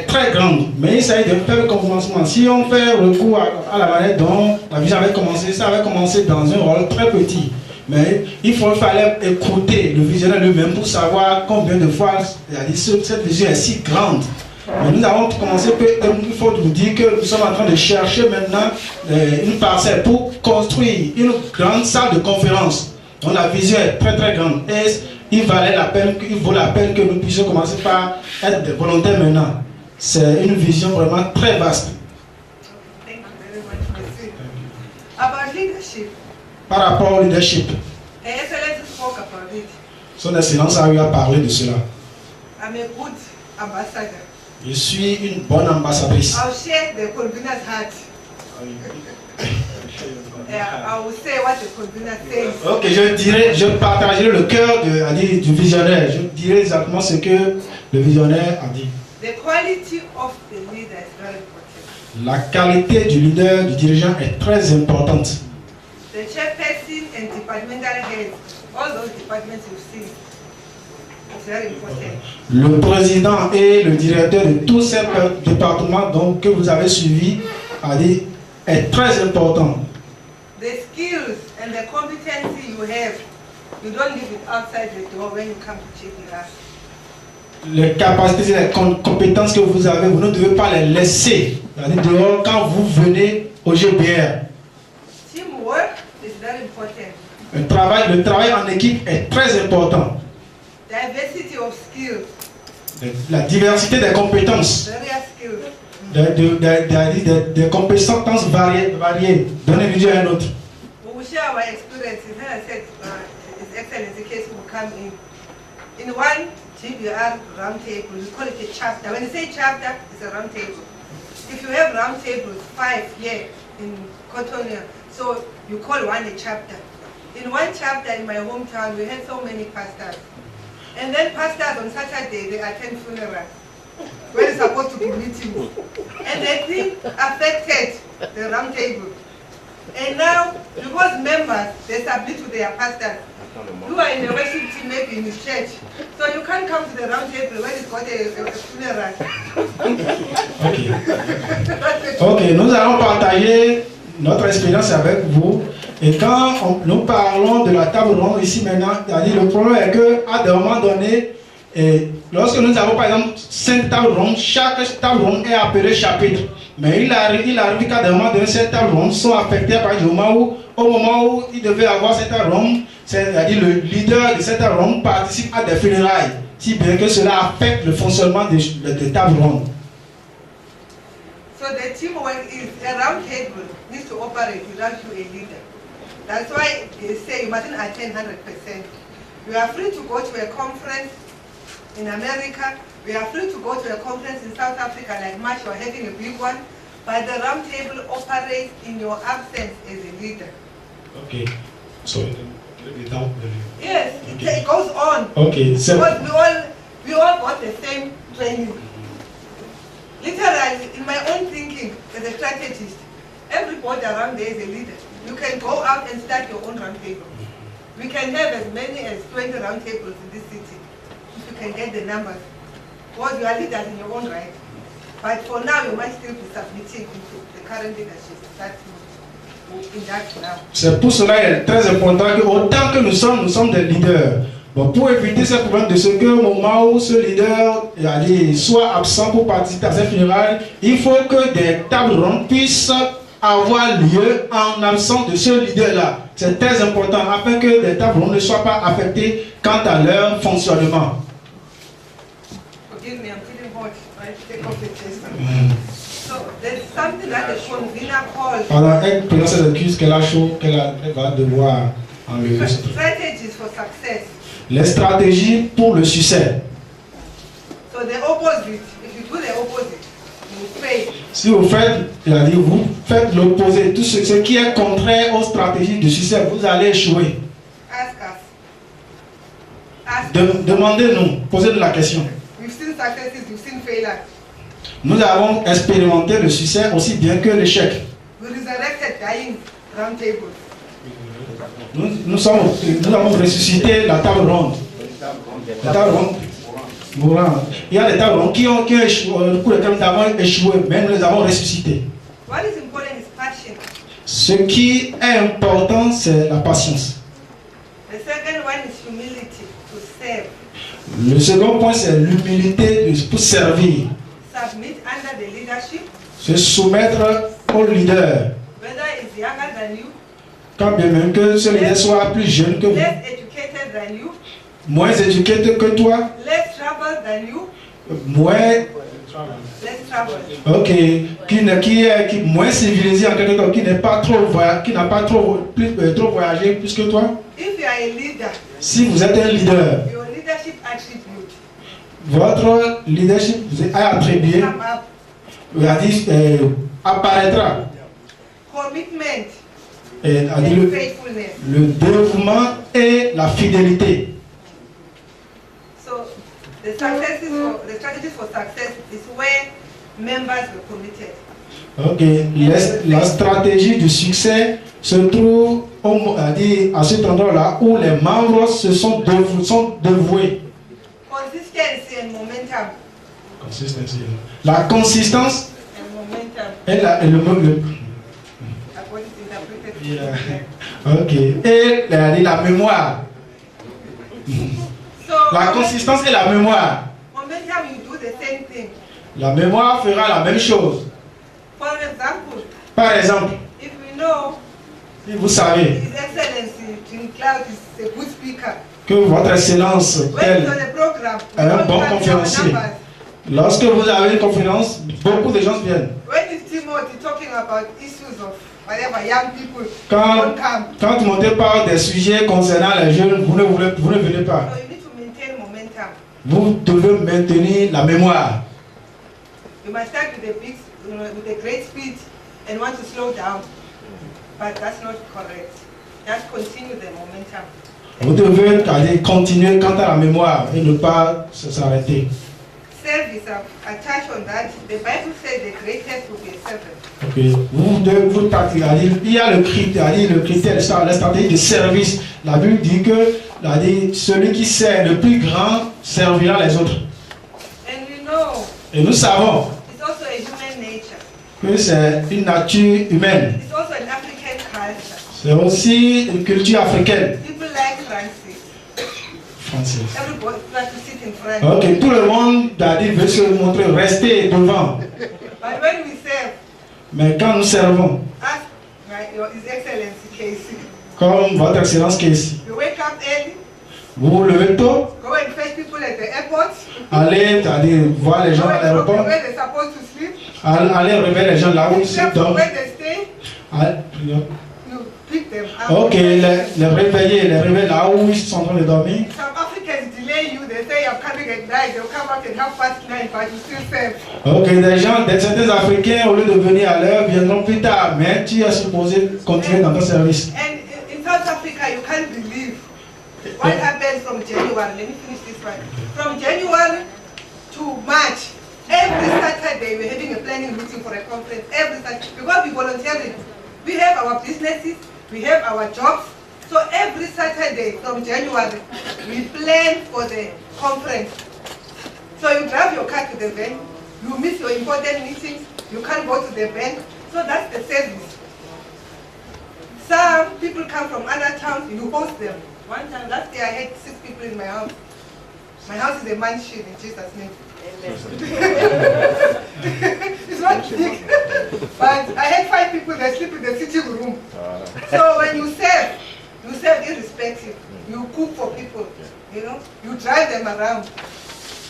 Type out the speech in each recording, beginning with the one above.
est très grande, mais il s'agit de faire le commencement. Si on fait recours à la manière dont la vision avait commencé, ça avait commencé dans un rôle très petit. Mais il fallait écouter le visionnaire lui-même pour savoir combien de fois cette vision est si grande. Mais nous avons commencé, il faut nous dire que nous sommes en train de chercher maintenant une parcelle pour construire une grande salle de conférence. Donc la vision est très très grande. Et il vaut la peine que nous puissions commencer par être des volontaires maintenant. C'est une vision vraiment très vaste. Thank you very much. About leadership. Par rapport au leadership. Excellency spoke about it. Son Excellence a eu à parler de cela. I'm a good ambassador. Je suis une bonne ambassadrice. I'll share the convener's heart. I will say what the convener says. Ok, je partagerai le cœur du visionnaire. Je dirai exactement ce que le visionnaire a dit. The quality of the leader is very important. La qualité du leader, du dirigeant est très importante. The chairperson and departmental heads, all those departments you've seen, it's very important. Le président et le directeur de tous ces départements que vous avez suivis est très important. The skills and the competency you have, you don't leave it outside the door when you come to check it out. Les capacités et les compétences que vous avez, vous ne devez pas les laisser dehors quand vous venez au GBR. Teamwork is very important. Le travail en équipe est très important. Diversity of skills. La diversité des compétences. Various skills. Des compétences variées. Donnez-lui à un autre. We will share our experiences. As I said, His Excellency case will come in. In one GBR round table, we call it a chapter. When you say chapter, it's a round table. If you have round tables, 5 here in Cotonou, so you call one a chapter. In one chapter in my hometown, we had so many pastors. And then pastors on Saturday, they attend funerals. Where it's supposed to be meetings. And the thing affected the round table. And now, because members, they submit to their pastors. You are in the worship team, maybe in his church. So you can't come to the round table when it's got a funeral. Ok, nous allons partager notre expérience avec vous. Et quand nous parlons de la table ronde ici maintenant, le problème est qu'à des moments donnés, lorsque nous avons par exemple 5 tables rondes, chaque table ronde est appelée chapitre. Mais il arrive qu'à des moments donnés, ces tables rondes sont affectées par au moment où il devait avoir cette table ronde, c'est-à-dire le leader de cette table ronde participe à des funérailles, si bien que cela affecte le fonctionnement des tables rondes. So the teamwork is a round table needs to operate without you a leader. That's why they say you mustn't attend 100%. You are free to go to a conference in America. We are free to go to a conference in South Africa like March or having a big one. But the round table operates in your absence as a leader. Okay. So yes, okay. It goes on. Okay. So because we all got the same training. Literally, in my own thinking as a strategist, everybody around there is a leader. You can go out and start your own round table. We can have as many as 20 round tables in this city, if you can get the numbers. Because you are leaders in your own right. But for now, you might still be submitting into the current leadership. That's in that now. C'est pour cela qu'il est très important que autant que nous sommes des leaders. Bon, pour éviter ce problème de ce que au moment où ce leader soit absent pour participer à ces funérailles, il faut que des tables rondes puissent avoir lieu en absence de ce leader-là. C'est très important afin que des tables rondes ne soient pas affectées quant à leur fonctionnement. Forgive me, I'm feeling hot. I take off the chest. So there's something that the convener calls. Alors, elle présente ses excuses qu'elle a chaud, qu'elle va devoir enlever. Strategies for success. Les stratégies pour le succès. So the opposite, if you do the opposite, you fail. Si vous faites l'opposé, tout ce qui est contraire aux stratégies de succès, vous allez échouer. Ask us. Demandez-nous, posez-nous la question. We've seen successes, we've seen failure. Nous avons expérimenté le succès aussi bien que l'échec. We resurrected dying round tables. Nous avons ressuscité la table ronde. La table ronde. mourant. Il y a des tables qui ont échoué, pour lesquels nous avons échoué, mais nous les avons ressuscités. What is important is passion. Ce qui est important, c'est la patience. The second one is humility to serve. Le second point, c'est l'humilité pour servir. Submit under the leadership, Se soumettre au leader. whether it's younger than you, Quand bien même que ce leader soit plus jeune que vous, less educated than you, moins éduqué que toi, less troubled than you, moins, less troubled. ok, qui est moins civilisé en quelque sorte, qui n'est pas trop, qui n'a pas trop voyagé plus que toi. If you are a leader, Si vous êtes un leader, your leadership attribute votre leadership vous est attribué, come up. Apparaîtra. Commitment A dit and faithfulness. le dévouement et la fidélité. So the strategies for success is where members were committed. Ok, la stratégie du succès se trouve à cet endroit-là où les membres sont dévoués. Consistency and momentum. La consistance And momentum. et That's what it's interpreted. ok, et la mémoire. So La consistance et la mémoire. momentum, you do the same thing. La mémoire fera la même chose. For example, Par exemple, if we know si vous savez His Excellency Jim Cloud is a good speaker, que votre excellence, when he's elle, on the program, we un don't bon count our conférencier. numbers. Lorsque vous avez une conférence, beaucoup de gens viennent. When is Timothy talking about issues of whatever young people Quand, don't come? quand Timothée parle des sujets concernant les jeunes, vous ne venez pas. So you need to maintain momentum. Vous devez maintenir la mémoire. You must start with a great speed and want to slow down, but that's not correct. Just continue the momentum. Vous devez continuer quant à la mémoire et ne pas s'arrêter. Service, I touch on that. The Bible says the greatest will be a servant. Okay. Vous pratiquez, il y a le critère, la stratégie de service. La Bible dit que celui qui sert le plus grand servira les autres. And we know Et nous savons it's also a human nature. que c'est une nature humaine. It's also an African culture. C'est aussi une culture africaine. People like Francis. Française. Everybody wants to sit in front. Ok, tout le monde veut se montrer, rester devant. But when we serve, Mais quand nous servons, ask His Excellency Casey. comme votre excellence qui est ici, You wake up early, vous vous levez tôt, go and fetch people at the airport. allez voir les gens à l'aéroport, Where they're supposed to sleep. allez réveiller les gens là où ils se dorment. Where they stay. You pick them up. Ok, les réveiller là où ils sont en train de dormir. Some Africans delay you. They say you're coming at night. They'll come out at 9:30, but you still serve. Ok, certains Africains, au lieu de venir à l'heure, viendront plus tard, mais tu es supposé continuer dans ton service. And in South Africa, you can't believe what happened from January. Let me finish this one. From January to March, every Saturday we're having a planning meeting for a conference. Every Saturday, because we volunteer. We have our businesses, we have our jobs. So every Saturday from January, we plan for the conference. So you drive your car to the bank, you miss your important meetings, you can't go to the bank. So that's the service. Some people come from other towns, you host them. One time, last year I had 6 people in my house. My house is a mansion in Jesus' name. It's not big, but I had 5 people that sleep in the sitting room. So when you serve irrespective. You cook for people, you know, you drive them around.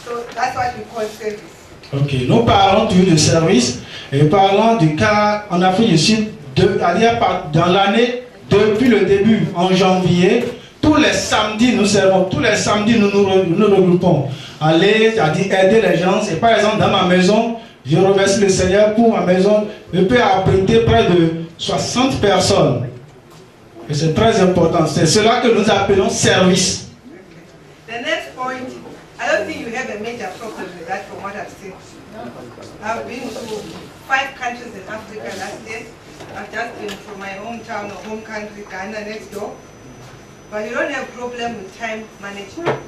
So that's what we call service. Ok, nous parlons de service et parlons du cas en Afrique du Sud, dans l'année, depuis le début, en janvier, tous les samedis nous servons, tous les samedis nous regroupons. Aller, aider les gens. C'est par exemple dans ma maison, je remercie le Seigneur pour ma maison, je peux abriter près de 60 personnes. Et c'est très important, c'est cela que nous appelons service. The next point, I don't think you have a major problem with that from what I've seen. I've been to 5 countries in Africa last year. I've just been from my hometown or home country, Ghana, next door. But you don't have problem with time management.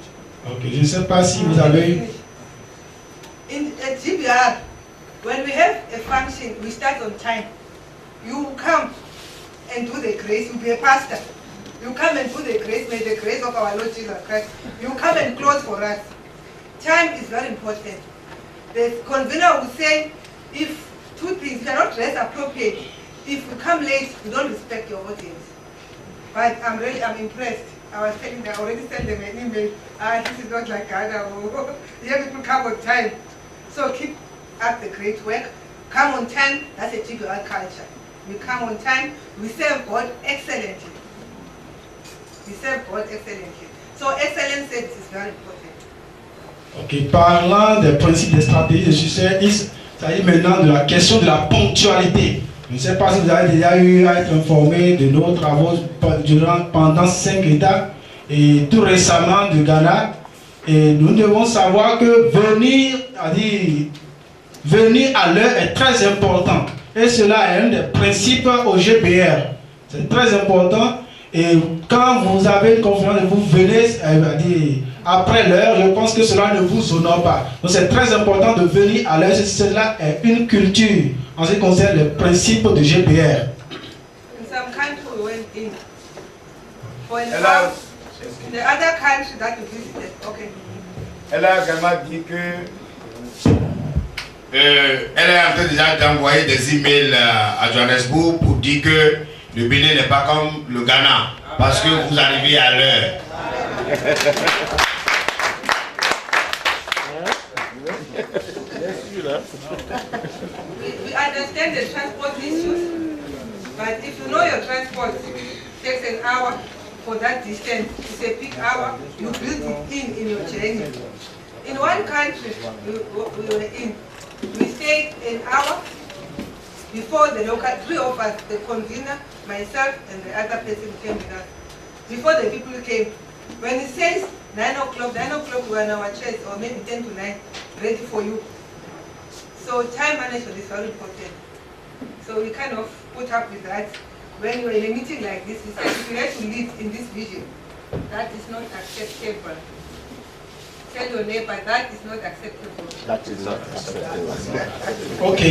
Ok, je ne sais pas si vous avez eu At GBR, when we have a function, we start on time. You come and do the grace. You'll be a pastor. You come and do the grace. May the grace of our Lord Jesus Christ. You come and close for us. Time is very important. The convener will say, if two things, you cannot dress appropriately. If you come late, you don't respect your audience. But I'm impressed. I already sent them an email. This is not like Ghana. Here people come on time. So keep up the great work. Come on time. That's a GBR culture. We come on time. We serve God excellently. We serve God excellently. So excellent service is very important. Ok, parlant des principes des stratégies de succès, il s'agit maintenant de la question de la ponctualité. Je ne sais pas si vous avez déjà eu à être informé de nos travaux pendant 5 États et tout récemment du Ghana. Et nous devons savoir que venir à l'heure est très important. Et cela est un des principes au GBR. C'est très important. Et quand vous avez une conférence et vous venez après l'heure, je pense que cela ne vous honore pas. Donc c'est très important de venir à l'heure. Cela est une culture en ce qui concerne les principes de GBR. In some country we went in. For example, the other country that we visited, okay. Elle a également dit que elle est en train déjà d'envoyer des emails à Johannesburg pour dire que le Bénin n'est pas comme le Ghana parce que vous arrivez à l'heure. We understand the transport issues, but if you know your transport takes an hour for that distance, it's a peak hour, you build it in your journey. In one country we were in, we stayed an hour before the local, 3 of us, the convener, myself and the other person came with us. Before the people came, when it says 9 o'clock we are in our church, or maybe 10 to 9, ready for you. So time management is very important. So we kind of put up with that. When we were in a meeting like this, we said if you have to lead in this vision, that is not acceptable. Tell your neighbor that is not acceptable. That is not acceptable. Ok,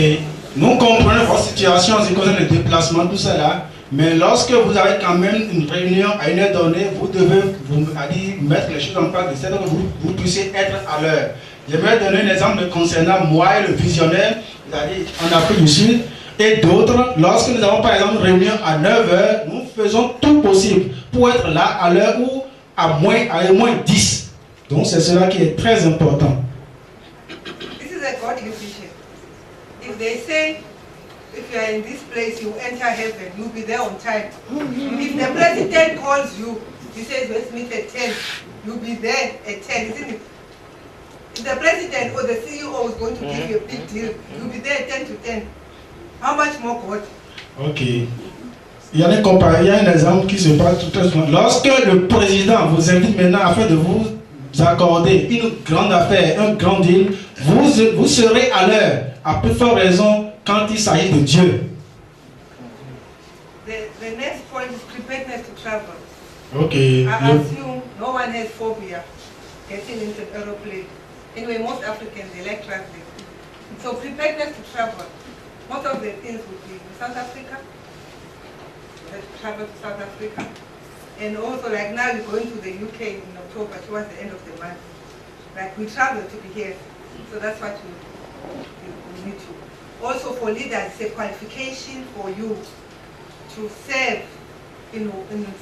nous comprenons votre situation en ce qui concerne le déplacement, tout cela. Mais lorsque vous avez quand même une réunion à une heure donnée, vous devez mettre les choses en place de sorte que vous puissiez être à l'heure. J'aimerais donner un exemple concernant moi et le visionnaire en Afrique du Sud et d'autres. Lorsque nous avons par exemple une réunion à 9h, nous faisons tout possible pour être là à l'heure ou à moins 10. Donc c'est cela qui est très important. This is a godly vision. If they say, if you are in this place, you enter heaven, you'll be there on time. If the president calls you, he says, let's meet at 10, you'll be there at 10, isn't it? If the president or the CEO is going to give you a big deal, you'll be there at 10 to 10. How much more God? Ok. Il y a un exemple qui se passe tout à l'heure. Lorsque le président vous invite maintenant afin de vous accorder une grande affaire, un grand deal, vous serez à l'heure, à plus forte raison quand il s'agit de Dieu. The next point is preparedness to travel. Ok. I assume no one has phobia getting into an aeroplane. Anyway, most Africans, they like traveling. So preparedness to travel. Most of the things would be in South Africa. Let's travel to South Africa. And also, like now, we're going to the UK in October, towards the end of the month. Like we travel to be here. So that's what we need to. Also for leaders, it's a qualification for you to serve in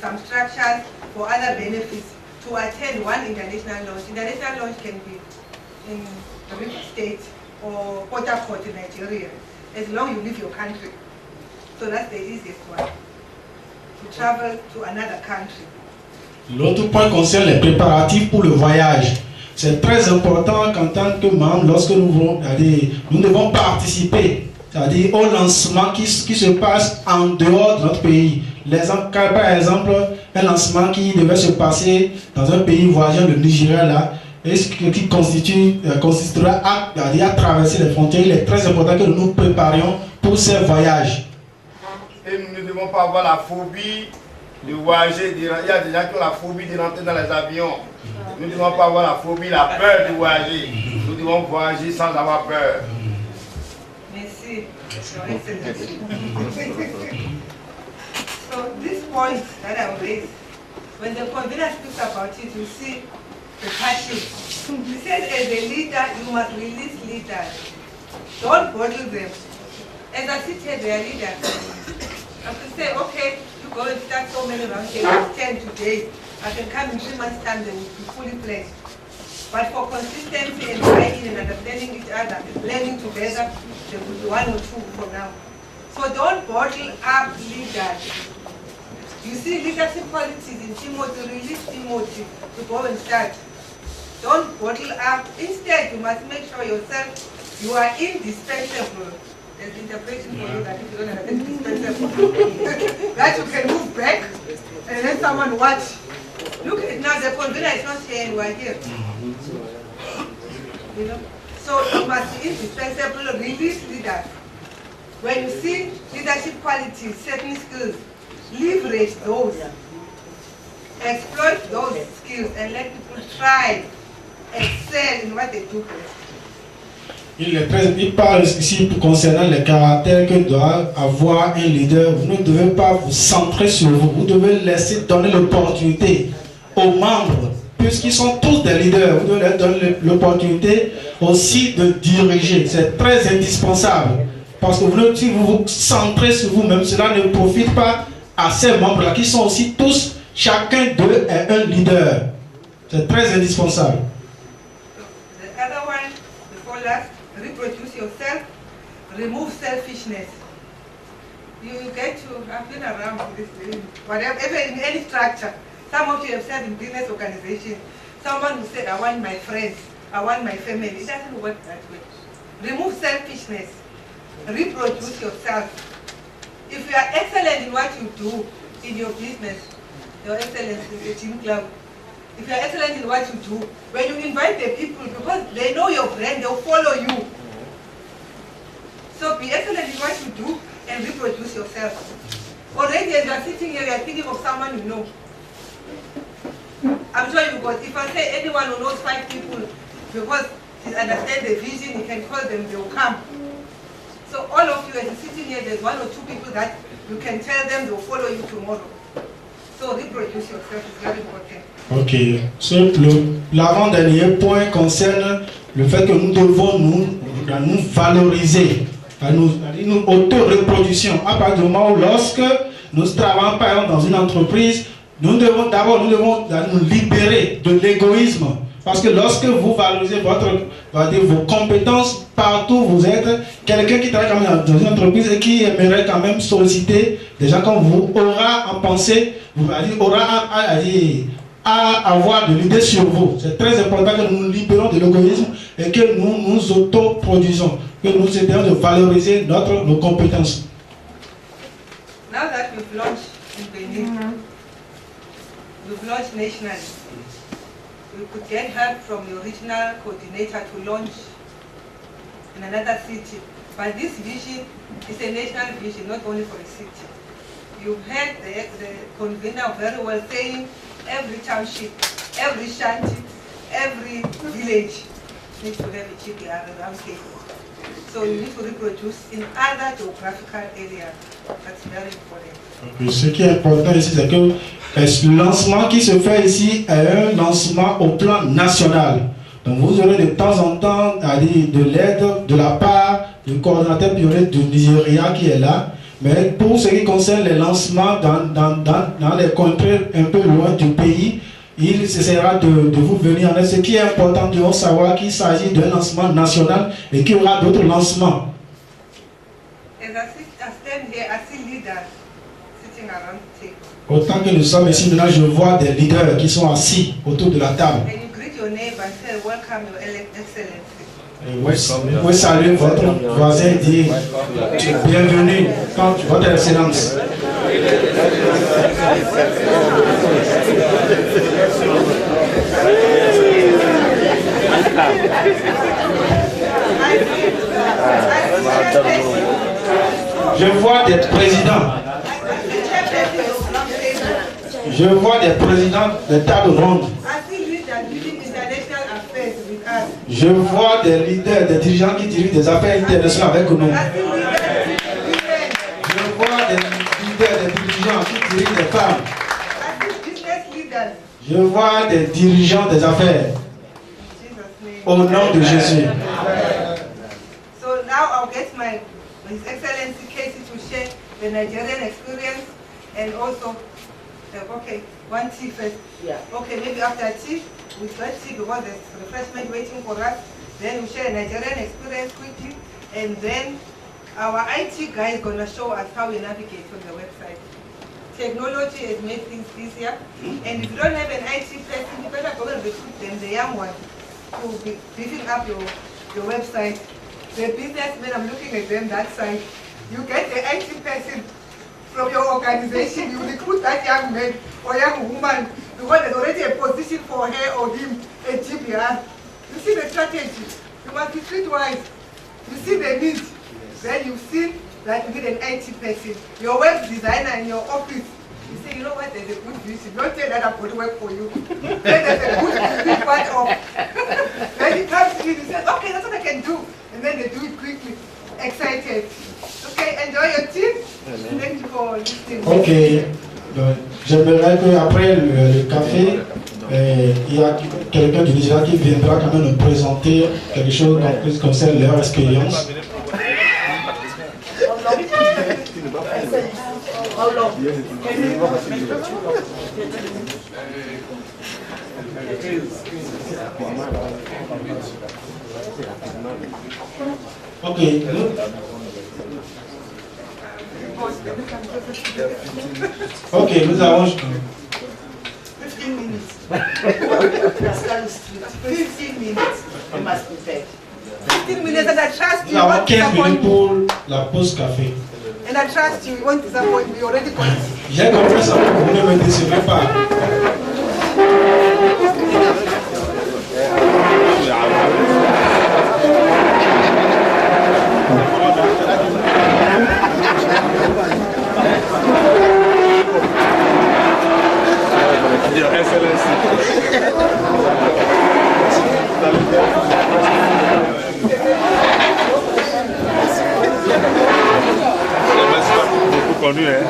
some structures for other benefits, to attend one international launch. International launch can be in the River State or Port Harcourt in Nigeria, as long as you leave your country. So that's the easiest one, to travel to another country. L'autre point concerne les préparatifs pour le voyage. C'est très important qu'en tant que membre, lorsque nous devons participer, c'est-à-dire au lancement qui se passe en dehors de notre pays. Par exemple, un lancement qui devait se passer dans un pays voisin, le Nigeria, là, et ce qui consistera à traverser les frontières. Il est très important que nous nous préparions pour ces voyages. Et nous ne devons pas avoir la phobie de voyager. Il y a des gens qui ont la phobie de rentrer dans les avions. Nous ne devons pas avoir la phobie, la peur de voyager. Nous devons voyager sans avoir peur. Merci. Your Excellency. So this point that I raised, when the convener speaks about it, you see the passion. He said, as a leader, you must release leaders. Don't bottle them. As I sit here, they are leaders. I can say, okay, you go and start so many round tables, 10 today. I can come in 3 months' time, they will be fully pledged. But for consistency and buy-in and understanding each other, learning together, there will be 1 or 2 for now. So don't bottle up leaders. You see leadership qualities in Timothy, release Timothy to go and start. Don't bottle up. Instead, you must make sure yourself you are indispensable. There's interpretation for you that if you don't have indispensable, that you can move back and let someone watch. Look at now, the convener is not here and we're here. You know? So you must be indispensable, release leaders. When you see leadership qualities, certain skills, leverage those. Exploit those skills and let people thrive, excel in what they do best. Il parle ici concernant les caractères que doit avoir un leader. Vous ne devez pas vous centrer sur vous. Vous devez laisser donner l'opportunité aux membres, puisqu'ils sont tous des leaders. Vous devez leur donner l'opportunité aussi de diriger. C'est très indispensable. Parce que si vous vous centrez sur vous-même, cela ne profite pas à ces membres-là qui sont aussi tous, chacun d'eux est un leader. C'est très indispensable. The other one, before last, reproduce yourself, remove selfishness. You get to, I've been around this, whatever, even in any structure. Some of you have said in business organization, someone who said, I want my friends, I want my family. It doesn't work that way. Remove selfishness. Reproduce yourself. If you are excellent in what you do in your business, your excellence is a team club. If you are excellent in what you do, when you invite the people, because they know your brand, they'll follow you. So be excellent in what you do and reproduce yourself. Already as you are sitting here, you are thinking of someone you know. I'm sure you got, if I say anyone who knows 5 people, because he understands the vision, he can call them, they will come. So all of you, as you're sitting here, there's 1 or 2 people that you can tell them they will follow you tomorrow. So reproduce yourself is very important. Ok. L'avant-dernier point concerne le fait que nous devons nous valoriser, nous auto-reproduction. À partir du moment où lorsque nous travaillons par exemple dans une entreprise, nous devons nous libérer de l'égoïsme. Parce que lorsque vous valorisez vos compétences partout où vous êtes, quelqu'un qui travaille quand même dans une entreprise et qui aimerait quand même solliciter des gens comme vous, aura en pensée, aura à avoir de l'idée sur vous. C'est très important que nous nous libérons de l'égoïsme et que nous nous autoproduisons, que nous essayons de valoriser nos compétences. Now that we've launched in Benin, we've launched nationally. We could get help from the original coordinator to launch in another city. But this vision is a national vision, not only for a city. You've heard the convener very well saying every township, every shanty, every village needs to have a chief around table. So you need to reproduce in other geographical areas. That's very important. Ce qui est important ici, c'est que le lancement qui se fait ici est un lancement au plan national. Donc vous aurez de temps en temps de l'aide de la part du coordonnateur pionnier du Nigeria qui est là. Mais pour ce qui concerne les lancements dans les contrées un peu loin du pays, il essaiera de vous venir en aide. Ce qui est important de savoir qu'il s'agit d'un lancement national et qu'il y aura d'autres lancements. Autant que nous sommes ici maintenant, je vois des leaders qui sont assis autour de la table. Vous saluez votre voisin et dire bienvenue, votre excellence. Je vois des présidents. Je vois des présidents de tables rondes. Je vois des leaders, des dirigeants qui dirigent des affaires internationales avec nous. Je vois des leaders, des dirigeants qui dirigent des femmes. Je vois des dirigeants des affaires. Au nom de Jésus. So now I'll get His Excellency Casey to share the Nigerian experience and also, okay, one tea first. Yeah. Okay, maybe after tea, we start tea because there's refreshment waiting for us. Then we share the Nigerian experience quickly, and then our IT guy is going to show us how we navigate on the website. Technology has made things easier, and if you don't have an IT person, you better go and recruit them, the young ones, to be beefing up your website. The businessmen, I'm looking at them that side. You get the IT person from your organization, you recruit that young man or young woman because there's already a position for her or him at GBR. You see the strategy. You must be streetwise. You see the need. Then you see that you need an IT person. Your web designer in your office. You say, you know what, there's a good vision. Don't tell that I'm going to work for you. Then there's a good part of. Then he comes in, he says, okay, that's what I can do. And then they do it quickly. Excited. Okay, enjoy your tea. Thank you for listening. Ok. J'aimerais qu'après le café, il y a quelqu'un du Nigeria qui viendra quand même nous présenter quelque chose qui concerne leur expérience. How long? Ok. Ok, nous avons 15 minutes. 15 minutes. You must be fed. 15 minutes and I trust Nous you. avons Won't 15 minutes disappoint me. pour la pause café. And I trust you. You won't disappoint me. You already got it. J'ai compris ça, vous ne me décevrez pas. Your Excellency. Beaucoup connu, hein?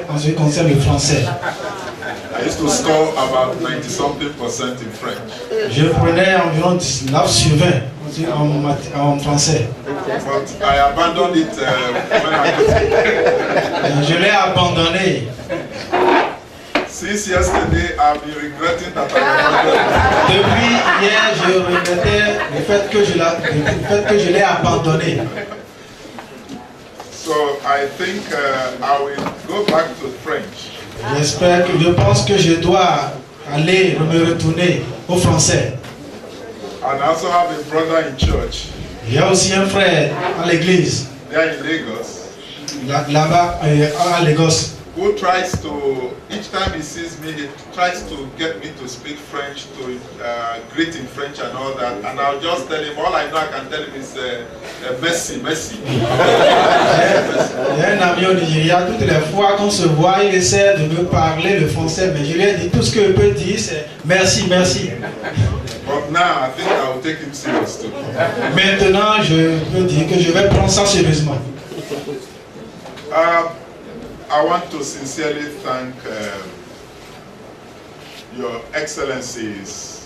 En ce qui concerne le français, I used to score about 90-something% in French. je prenais environ 19 sur 20 en français. But I abandoned it when I Je l'ai abandonné. Since yesterday, I've been regretting that I abandoned Depuis hier, je regrettais le fait que je l'ai abandonné. So I think I will go back to French. Je pense que je dois aller me retourner au français. And I also have a brother in church. Il y a aussi un frère à l'église, There in Lagos, là-bas à Lagos, who tries to, each time he sees me, he tries to get me to speak French, to greet in French and all that. And I'll just tell him, all I know I can tell him is merci, merci. Il y a un ami au Nigeria, toutes les fois qu'on se voit, il essaie de me parler le français, mais je lui ai dit tout ce que je peux dire, c'est merci, merci. But now I think I will take him serious too. Maintenant, je peux dire que je vais prendre ça sérieusement. I want to sincerely thank Your Excellencies.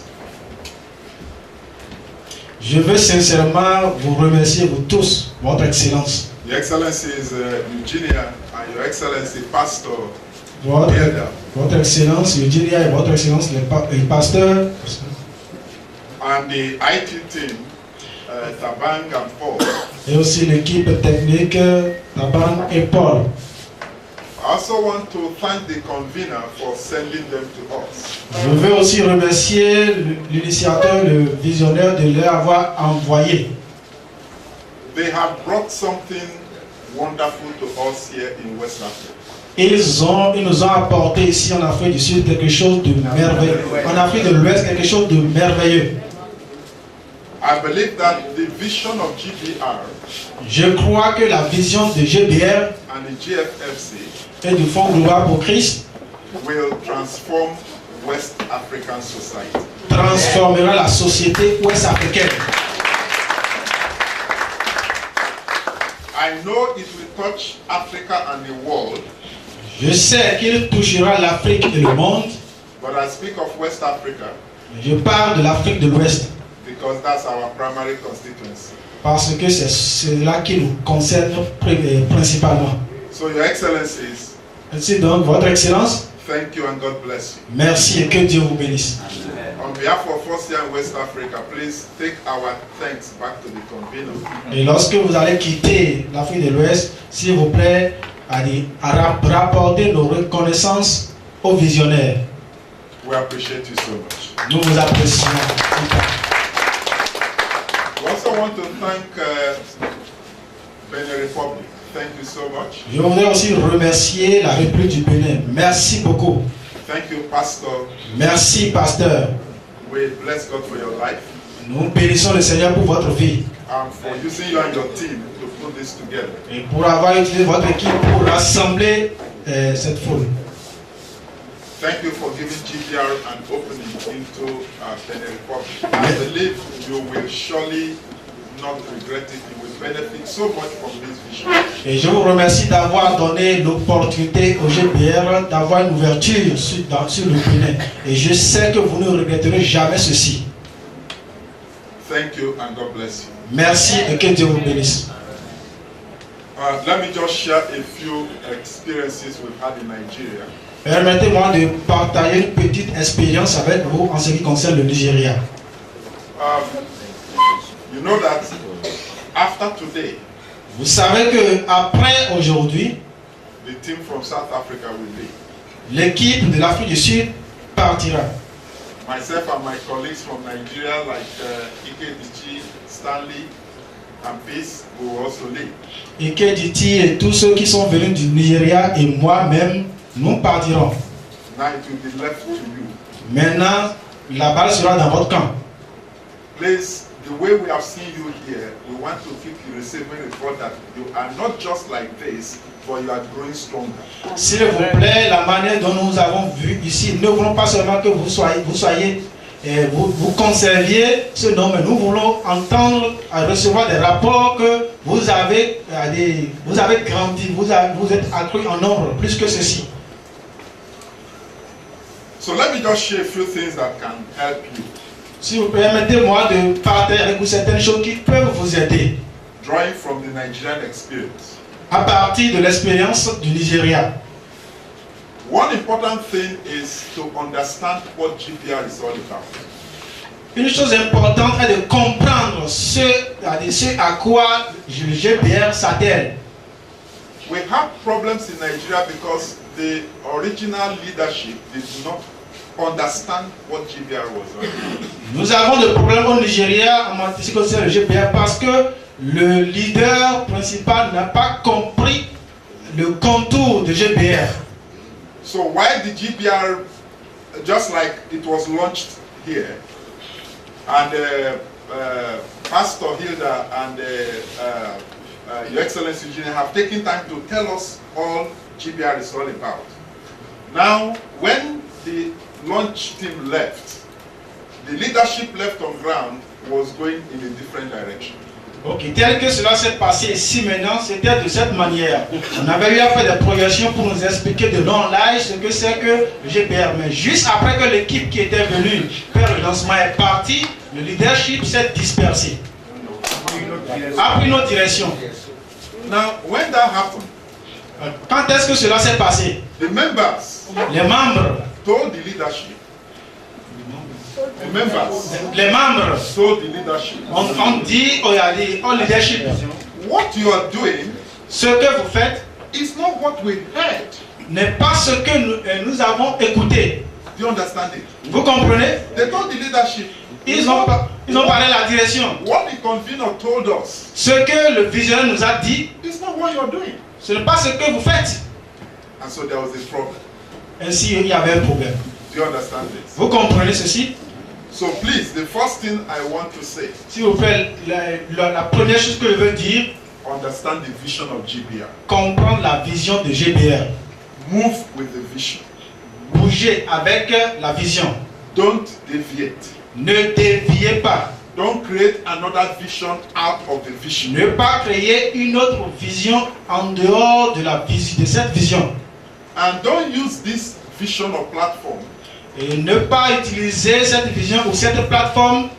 Je veux sincèrement vous remercier, vous tous, Votre Excellence. Your Excellencies Eugenia and Your Excellency Pastor Votre Elder. Excellence Eugenia et Votre Excellence les pasteurs And the IT team, Tabang and Paul. et aussi l'équipe technique Taban et Paul. I also want to thank the convener for sending them to us. Je veux aussi remercier l'initiateur, le visionnaire de les avoir envoyés. They have brought something wonderful to us here in West Africa. Ils nous ont apporté ici en Afrique du Sud quelque chose de merveilleux. En Afrique de l'Ouest, quelque chose de merveilleux. I believe that the vision of GBR Je crois que la vision de GBR and the GFFC et du Fonds Global pour Christ will transform West African society. transformera la société ouest-africaine. I know it will touch Africa and the world, Je sais qu'il touchera l'Afrique et le monde. but I speak of West Africa Je parle de l'Afrique de l'Ouest because that's our primary constituency. parce que c'est cela qui nous concerne principalement. So, Your Excellencies, Ainsi donc, Votre Excellence, thank you and God bless you. merci et que Dieu vous bénisse. On behalf of us here in West Africa, please take our thanks back to the convener. Et lorsque vous allez quitter l'Afrique de l'Ouest, s'il vous plaît, rapportez nos reconnaissances aux visionnaires. We appreciate you so much. Nous vous apprécions. We also want to thank Benin Republic. Thank you so much. Je voudrais aussi remercier la République du Bénin. Merci beaucoup. Thank you, Pastor. Merci, pasteur. We bless God for your life Nous bénissons le Seigneur pour votre vie and for using you and your team to put this together. et pour avoir utilisé votre équipe pour rassembler cette foule. Thank you for giving GBR an opening into Benin Republic. I believe you will surely not regret it. You will benefit so much from this vision. Et je vous remercie d'avoir donné l'opportunité au GBR d'avoir une ouverture sur le Bénin. Et je sais que vous ne regretterez jamais ceci. Thank you and God bless you. Merci et que Dieu vous bénisse. Let me just share a few experiences we've had in Nigeria. Permettez-moi de partager une petite expérience avec vous en ce qui concerne le Nigeria. You know that after today, Vous savez que après aujourd'hui, the team from South Africa will leave. l'équipe de l'Afrique du Sud partira. Myself and my colleagues from Nigeria, like Ike Dichi, Stanley, and Peace, we will also leave. Ike Diti et tous ceux qui sont venus du Nigeria et moi-même, nous partirons. Now it will be left to you. Maintenant, la balle sera dans votre camp. Please, the way we have seen you here, we want to keep you receiving report that you are not just like this, but you are growing stronger. S'il vous plaît, la manière dont nous avons vu ici, nous ne voulons pas seulement que vous conserviez ce nom, mais nous voulons entendre, recevoir des rapports que vous avez grandi, vous êtes accru en nombre, plus que ceci. So let me just share a few things that can help you. Si vous permettez-moi de partager avec vous certaines choses qui peuvent vous aider. Drawing from the Nigerian experience. À partir de l'expérience du Nigeria. One important thing is to understand what GBR is all about. Une chose importante est de comprendre ce à quoi le GBR s'attelle. we have problems in Nigeria because the original leadership did not understand what GBR was doing. Nous avons des problèmes au Nigeria en ce qui concerne le GBR parce que le leader principal n'a pas compris le contour de GBR. So why the GBR, just like it was launched here, and Pastor Hilda and Your Excellency Eugene have taken time to tell us all GBR is all about. Now, when the launch team left, the leadership left on ground was going in a different direction. Ok, tel que cela s'est passé ici maintenant, c'était de cette manière. On avait eu à faire des projections pour nous expliquer de long live ce que c'est que le GBR. Mais juste après que l'équipe qui était venue faire le lancement est partie, le leadership s'est dispersé. A pris notre direction. Now, when that happened, quand est-ce que cela s'est passé? The members les membres told the leadership. The members les membres told the leadership. On dit au leadership, what you are doing, ce que vous faites, is not what we heard. N'est pas ce que nous avons écouté. Do you understand it? Vous comprenez? They told the leadership. Ils ont parlé à la direction. What the convener told us. Ce que le visionnaire nous a dit. It's not what you are doing. Ce n'est pas ce que vous faites. And so there was a problem. Ainsi, il y avait un problème. Do you understand this? Vous comprenez ceci? So please, the first thing I want to say. S'il vous plaît, la première chose que je veux dire. Understand the vision of GBR. Comprendre la vision de GBR. Move with the vision. Bougez avec la vision. Don't deviate. Ne déviez pas. Don't create another vision out of the vision. Ne pas créer une autre vision en dehors de la vision, de cette vision. And don't use this vision or platform. Et ne pas utiliser cette vision ou cette plateforme